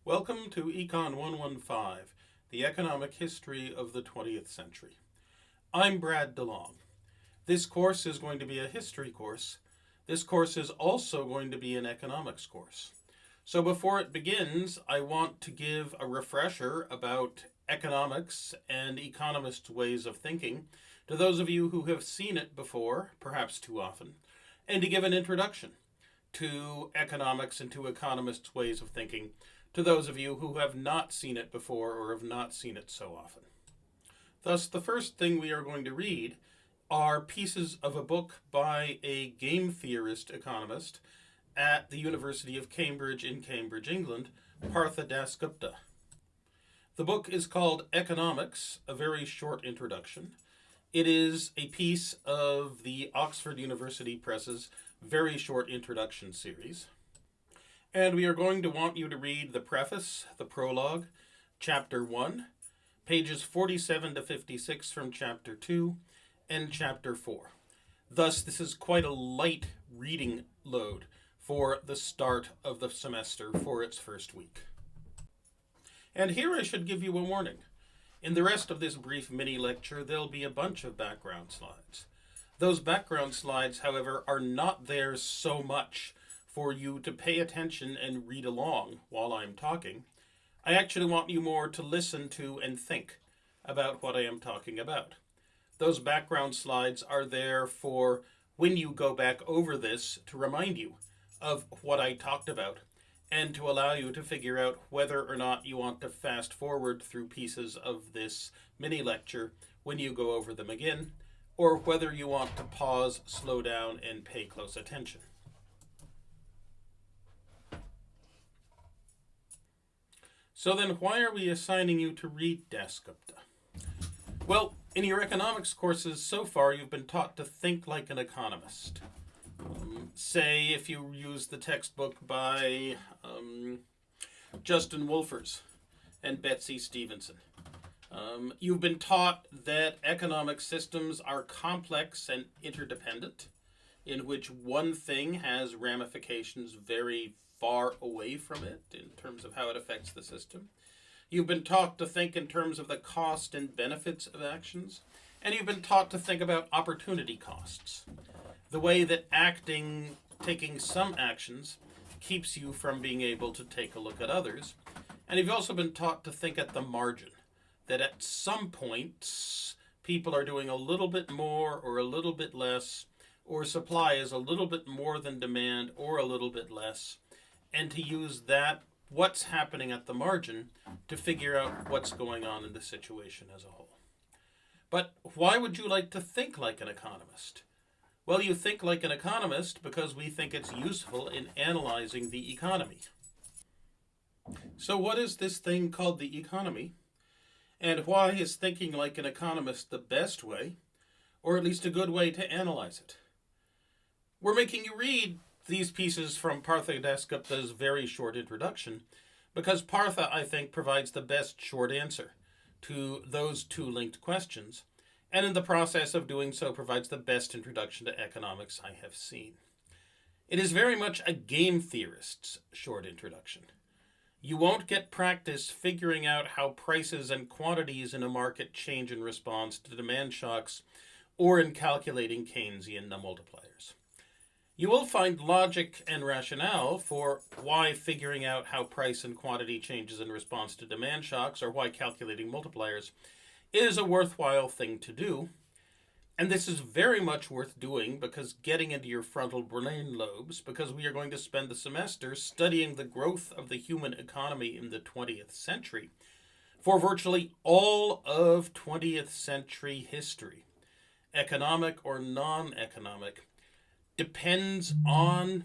Welcome to Econ 115, the economic history of the 20th century. I'm Brad DeLong. This course is going to be a history course. This course is also going to be an economics course. So before it begins, I want to give a refresher about economics and economists' ways of thinking to those of you who have seen it before, perhaps too often, and to give an introduction to economics and to economists' ways of thinking to those of you who have not seen it before or have not seen it so often. Thus, the first thing we are going to read are pieces of a book by a game theorist economist at the University of Cambridge in Cambridge, England, Partha Dasgupta. The book is called Economics, A Very Short Introduction. It is a piece of the Oxford University Press's Very Short Introduction series. And we are going to want you to read the preface, the prologue, Chapter 1, pages 47 to 56 from Chapter 2, and Chapter 4. Thus, this is quite a light reading load for the start of the semester for its first week. And here I should give you a warning. In the rest of this brief mini-lecture, there'll be a bunch of background slides. Those background slides, however, are not there so much for you to pay attention and read along while I'm talking. I actually want you more to listen to and think about what I am talking about. Those background slides are there for when you go back over this to remind you of what I talked about and to allow you to figure out whether or not you want to fast forward through pieces of this mini lecture when you go over them again, or whether you want to pause, slow down, and pay close attention. So then why are we assigning you to read Dasgupta? Well, in your economics courses so far, you've been taught to think like an economist. Say if you use the textbook by Justin Wolfers and Betsy Stevenson. You've been taught that economic systems are complex and interdependent, in which one thing has ramifications very far away from it in terms of how it affects the system. You've been taught to think in terms of the cost and benefits of actions, and you've been taught to think about opportunity costs. The way that taking some actions, keeps you from being able to take a look at others. And you've also been taught to think at the margin, that at some point, people are doing a little bit more or a little bit less, or supply is a little bit more than demand or a little bit less, and to use that, what's happening at the margin, to figure out what's going on in the situation as a whole. But why would you like to think like an economist? Well, you think like an economist because we think it's useful in analyzing the economy. So what is this thing called the economy? And why is thinking like an economist the best way, or at least a good way to analyze it? We're making you read these pieces from Partha Dasgupta's Very Short Introduction because Partha, I think, provides the best short answer to those two linked questions, and in the process of doing so provides the best introduction to economics I have seen. It is very much a game theorist's short introduction. You won't get practice figuring out how prices and quantities in a market change in response to demand shocks or in calculating Keynesian multipliers. You will find logic and rationale for why figuring out how price and quantity changes in response to demand shocks or why calculating multipliers is a worthwhile thing to do. And this is very much worth doing because getting into your frontal brain lobes, because we are going to spend the semester studying the growth of the human economy in the 20th century for virtually all of 20th century history, economic or non-economic, depends on,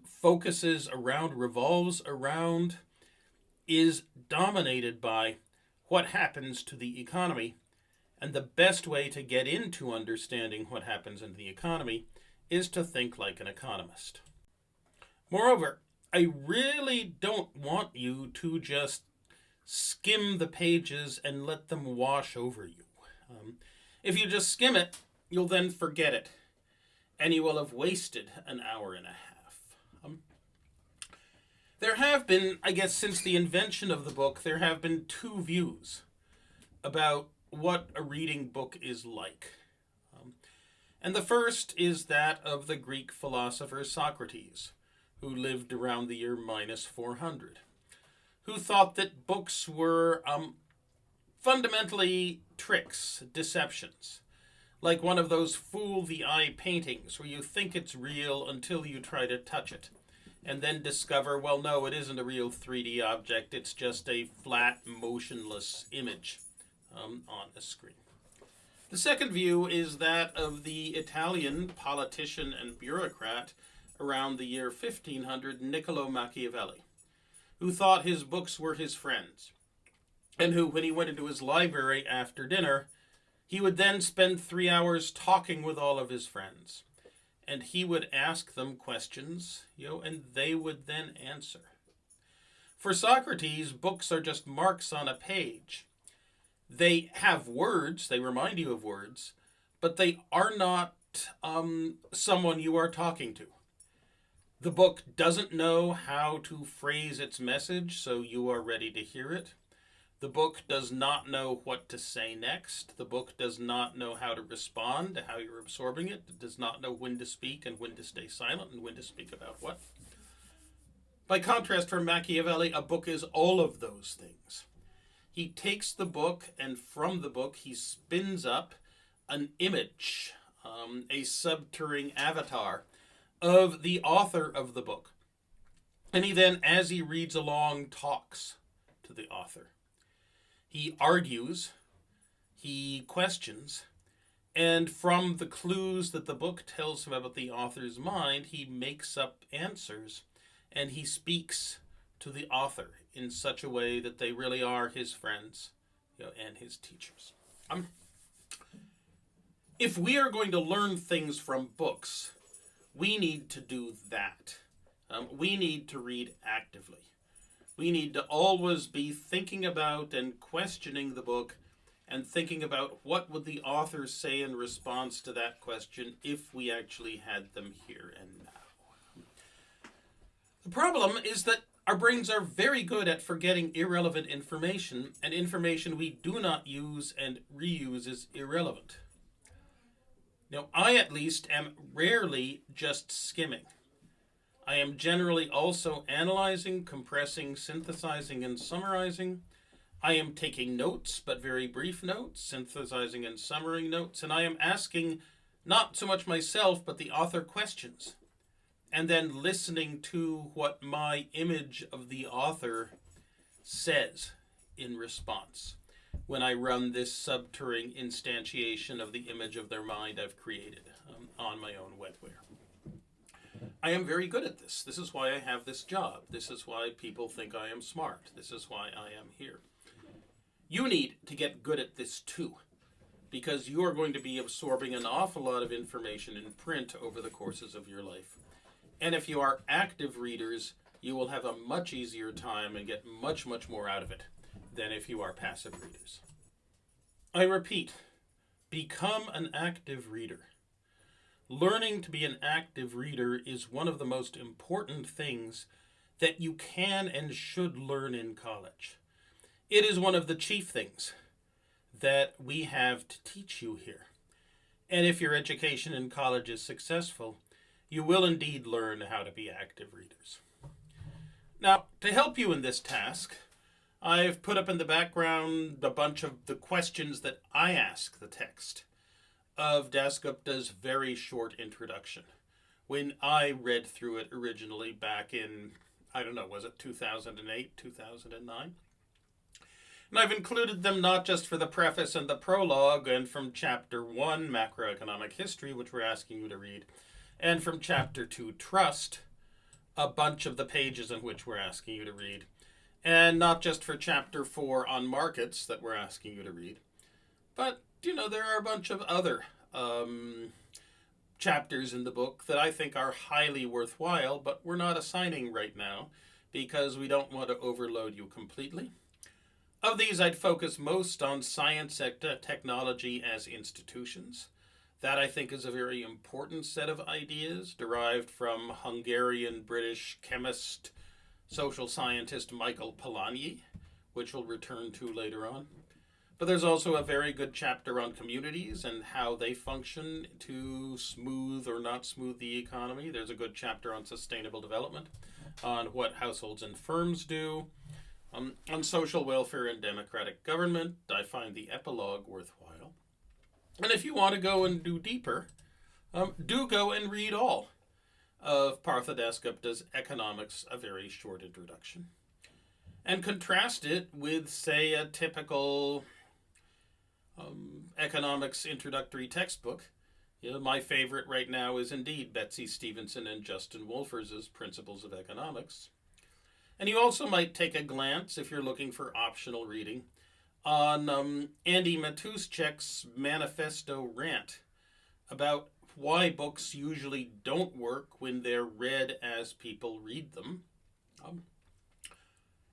focuses around, revolves around, is dominated by what happens to the economy. And the best way to get into understanding what happens in the economy is to think like an economist. Moreover, I really don't want you to just skim the pages and let them wash over you. If you just skim it, you'll then forget it, and you will have wasted an hour and a half. There have been, I guess, since the invention of the book, there have been two views about what a reading book is like. And the first is that of the Greek philosopher Socrates, who lived around the year minus 400, who thought that books were fundamentally tricks, deceptions, like one of those fool the eye paintings where you think it's real until you try to touch it, and then discover, well, no, it isn't a real 3D object, it's just a flat, motionless image on a screen. The second view is that of the Italian politician and bureaucrat around the year 1500, Niccolo Machiavelli, who thought his books were his friends, and who, when he went into his library after dinner, he would then spend 3 hours talking with all of his friends. And he would ask them questions, and they would then answer. For Socrates, books are just marks on a page. They have words, they remind you of words, but they are not someone you are talking to. The book doesn't know how to phrase its message, so you are ready to hear it. The book does not know what to say next. The book does not know how to respond to how you're absorbing it. It does not know when to speak and when to stay silent and when to speak about what. By contrast, for Machiavelli, a book is all of those things. He takes the book, and from the book, he spins up an image, a subterranean avatar of the author of the book. And he then, as he reads along, talks to the author. He argues, he questions, and from the clues that the book tells him about the author's mind, he makes up answers, and he speaks to the author in such a way that they really are his friends, and his teachers. If we are going to learn things from books, we need to do that. We need to read actively. We need to always be thinking about and questioning the book and thinking about what would the author say in response to that question if we actually had them here and now. The problem is that our brains are very good at forgetting irrelevant information, and information we do not use and reuse is irrelevant. Now, I at least am rarely just skimming. I am generally also analyzing, compressing, synthesizing, and summarizing. I am taking notes, but very brief notes, synthesizing and summarizing notes, and I am asking not so much myself, but the author questions, and then listening to what my image of the author says in response when I run this subterranean instantiation of the image of their mind I've created on my own wetware. I am very good at this. This is why I have this job. This is why people think I am smart. This is why I am here. You need to get good at this too, because you are going to be absorbing an awful lot of information in print over the courses of your life. And if you are active readers, you will have a much easier time and get much, much more out of it than if you are passive readers. I repeat, become an active reader. Learning to be an active reader is one of the most important things that you can and should learn in college. It is one of the chief things that we have to teach you here. And if your education in college is successful, you will indeed learn how to be active readers. Now, to help you in this task, I've put up in the background a bunch of the questions that I ask the text of Dasgupta's very short introduction. When I read through it originally back in, was it 2008, 2009? And I've included them not just for the preface and the prologue, and from Chapter 1, Macroeconomic History, which we're asking you to read, and from Chapter 2, Trust, a bunch of the pages in which we're asking you to read, and not just for Chapter 4 on markets that we're asking you to read, but there are a bunch of other chapters in the book that I think are highly worthwhile, but we're not assigning right now because we don't want to overload you completely. Of these, I'd focus most on science and technology as institutions. That, I think, is a very important set of ideas derived from Hungarian British chemist social scientist Michael Polanyi, which we'll return to later on. But there's also a very good chapter on communities and how they function to smooth or not smooth the economy. There's a good chapter on sustainable development, on what households and firms do. On social welfare and democratic government, I find the epilogue worthwhile. And if you want to go and do deeper, do go and read all of Partha Dasgupta's Economics, A Very Short Introduction. And contrast it with, say, a typical economics introductory textbook. My favorite right now is indeed Betsy Stevenson and Justin Wolfers's Principles of Economics. And you also might take a glance, if you're looking for optional reading, on Andy Matuszczyk's manifesto rant about why books usually don't work when they're read as people read them,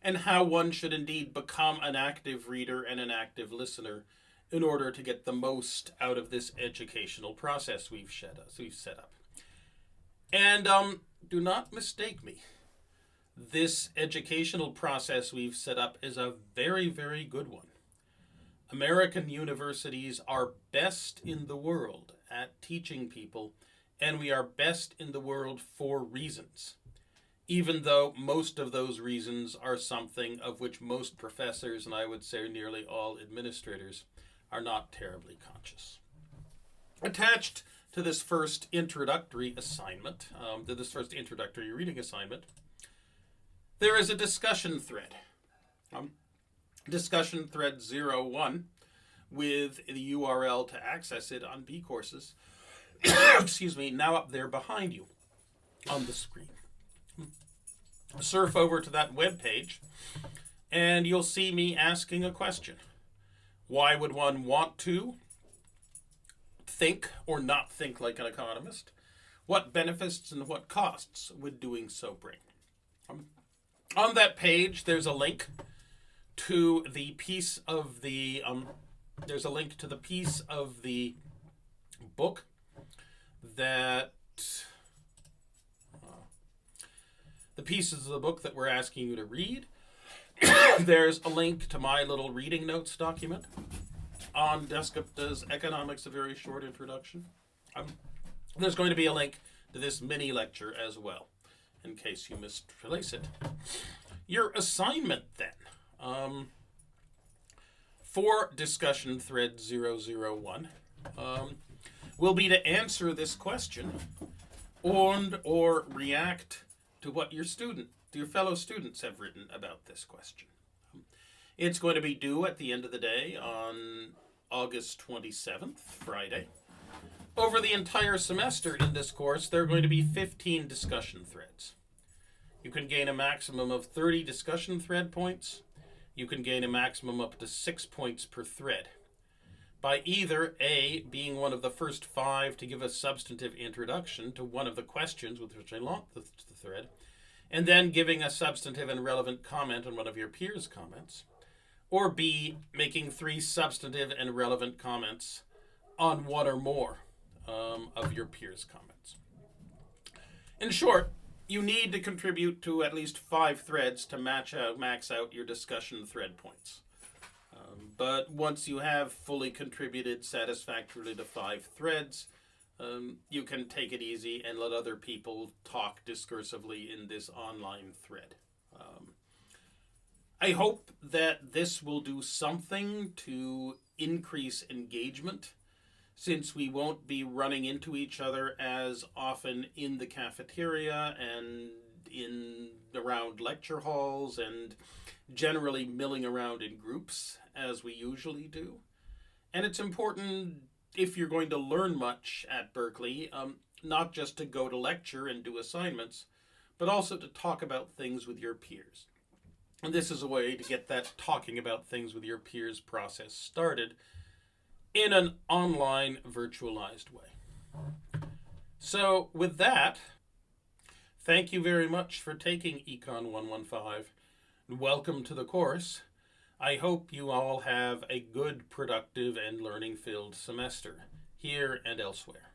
and how one should indeed become an active reader and an active listener in order to get the most out of this educational process we've set up. And do not mistake me. This educational process we've set up is a very, very good one. American universities are best in the world at teaching people, and we are best in the world for reasons, even though most of those reasons are something of which most professors, and I would say nearly all administrators, are not terribly conscious. Attached to this first introductory assignment, reading assignment, there is a discussion thread. Discussion thread 01 with the URL to access it on B Courses, now up there behind you on the screen. Surf over to that webpage and you'll see me asking a question. Why would one want to think or not think like an economist? What benefits and what costs would doing so bring? On that page, there's a link to the piece of the book that the pieces of the book that we're asking you to read. There's a link to my little reading notes document on Dasgupta's Economics, A Very Short Introduction. There's going to be a link to this mini lecture as well, in case you misplace it. Your assignment then, for discussion thread 001, will be to answer this question or react to what your fellow students have written about this question. It's going to be due at the end of the day on August 27th, Friday. Over the entire semester in this course, there are going to be 15 discussion threads. You can gain a maximum of 30 discussion thread points. You can gain a maximum up to 6 points per thread by either A, being one of the first 5 to give a substantive introduction to one of the questions with which I launched the thread, and then giving a substantive and relevant comment on one of your peers' comments, or B, making 3 substantive and relevant comments on one or more of your peers' comments. In short, you need to contribute to at least 5 threads to max out your discussion thread points. But once you have fully contributed satisfactorily to 5 threads, you can take it easy and let other people talk discursively in this online thread. I hope that this will do something to increase engagement, since we won't be running into each other as often in the cafeteria and around lecture halls and generally milling around in groups as we usually do. And it's important, if you're going to learn much at Berkeley, not just to go to lecture and do assignments, but also to talk about things with your peers. And this is a way to get that talking about things with your peers process started in an online, virtualized way. So with that, thank you very much for taking Econ 115. Welcome to the course. I hope you all have a good, productive, and learning-filled semester, here and elsewhere.